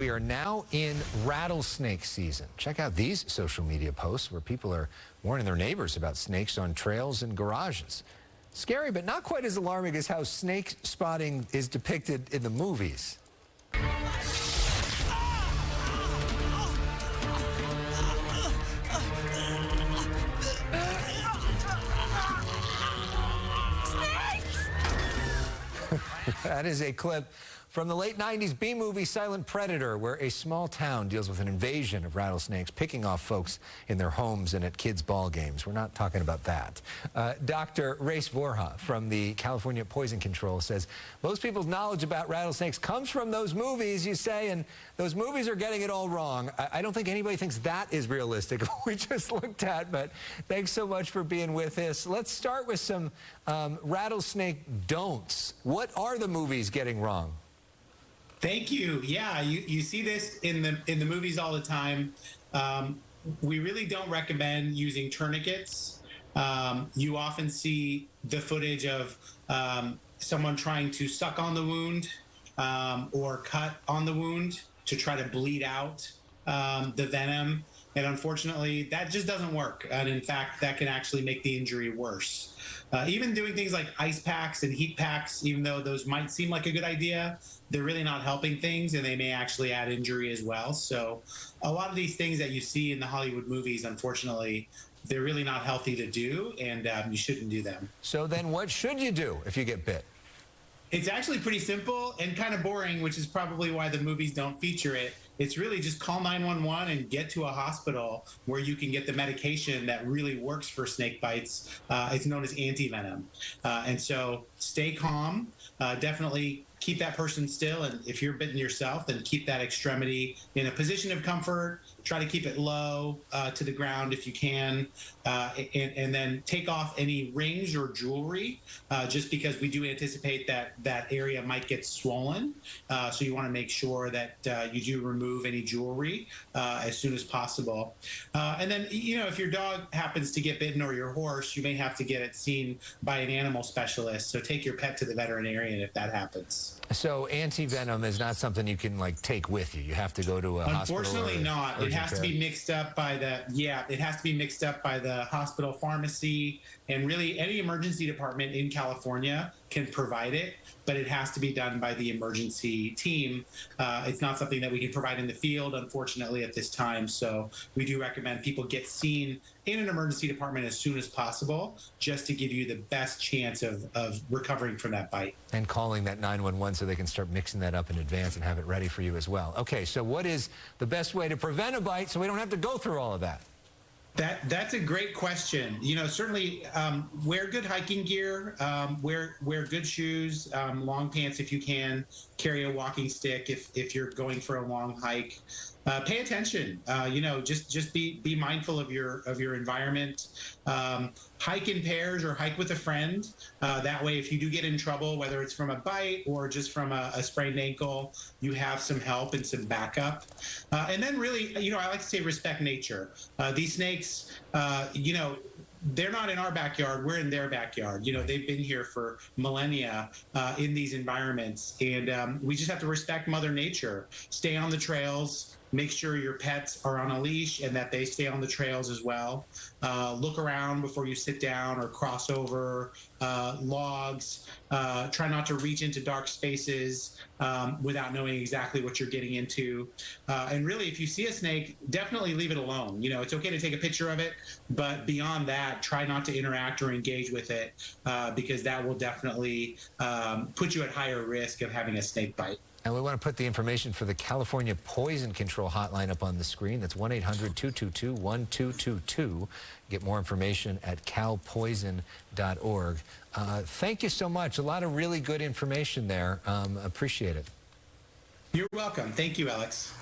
We are now in rattlesnake season. Check out these social media posts where people are warning their neighbors about snakes on trails and garages. Scary, but not quite as alarming as how snake spotting is depicted in the movies. That is a clip from the late 90s B-movie Silent Predator, where a small town deals with an invasion of rattlesnakes, picking off folks in their homes and at kids' ball games. We're not talking about that. Dr. Rais Vohra from the California Poison Control says most people's knowledge about rattlesnakes comes from those movies, you say, and those movies are getting it all wrong. I don't think anybody thinks that is realistic, we just looked at, but thanks so much for being with us. Let's start with some rattlesnake don'ts. What are the movies getting wrong? Thank you. Yeah, you see this in the movies all the time. We really don't recommend using tourniquets. You often see the footage of someone trying to suck on the wound or cut on the wound to try to bleed out the venom. And unfortunately, that just doesn't work. And in fact, that can actually make the injury worse. Even doing things like ice packs and heat packs, even though those might seem like a good idea, they're really not helping things, and they may actually add injury as well. So a lot of these things that you see in the Hollywood movies, unfortunately, they're really not healthy to do, and you shouldn't do them. So then what should you do if you get bit? It's actually pretty simple and kind of boring, which is probably why the movies don't feature it. It's really just call 911 and get to a hospital where you can get the medication that really works for snake bites. It's known as anti-venom. And so stay calm, definitely keep that person still. And if you're bitten yourself, then keep that extremity in a position of comfort. Try to keep it low to the ground if you can, and then take off any rings or jewelry, just because we do anticipate that that area might get swollen. So you want to make sure that you do remove any jewelry as soon as possible. And then, you know, if your dog happens to get bitten or your horse, you may have to get it seen by an animal specialist. So take your pet to the veterinarian if that happens. So anti-venom is not something you can like take with you. You have to go to a hospital. Unfortunately not. It has to be mixed up by the hospital pharmacy, and really any emergency department in California can provide it, but it has to be done by the emergency team. It's not something that we can provide in the field, unfortunately, at this time. So we do recommend people get seen in an emergency department as soon as possible, just to give you the best chance of recovering from that bite. And calling that 911 so they can start mixing that up in advance and have it ready for you as well. Okay, so what is the best way to prevent a bite so we don't have to go through all of that? That's a great question. You know, certainly wear good hiking gear, wear good shoes, long pants if you can, carry a walking stick if you're going for a long hike. Pay attention. You know, just be mindful of your environment. Hike in pairs or hike with a friend. That way, if you do get in trouble, whether it's from a bite or just from a sprained ankle, you have some help and some backup. And then really, you know, I like to say respect nature. These snakes, you know, they're not in our backyard, we're in their backyard. You know, they've been here for millennia in these environments, and we just have to respect Mother Nature. Stay on the trails, make sure your pets are on a leash and that they stay on the trails as well. Look around before you sit down or cross over logs. Try not to reach into dark spaces without knowing exactly what you're getting into. And really, if you see a snake, definitely leave it alone. You know, it's okay to take a picture of it, but beyond that, try not to interact or engage with it because that will definitely put you at higher risk of having a snake bite. And we want to put the information for the California Poison Control Hotline up on the screen. That's 1-800-222-1222. Get more information at calpoison.org. Thank you so much. A lot of really good information there. Appreciate it. You're welcome. Thank you, Alex.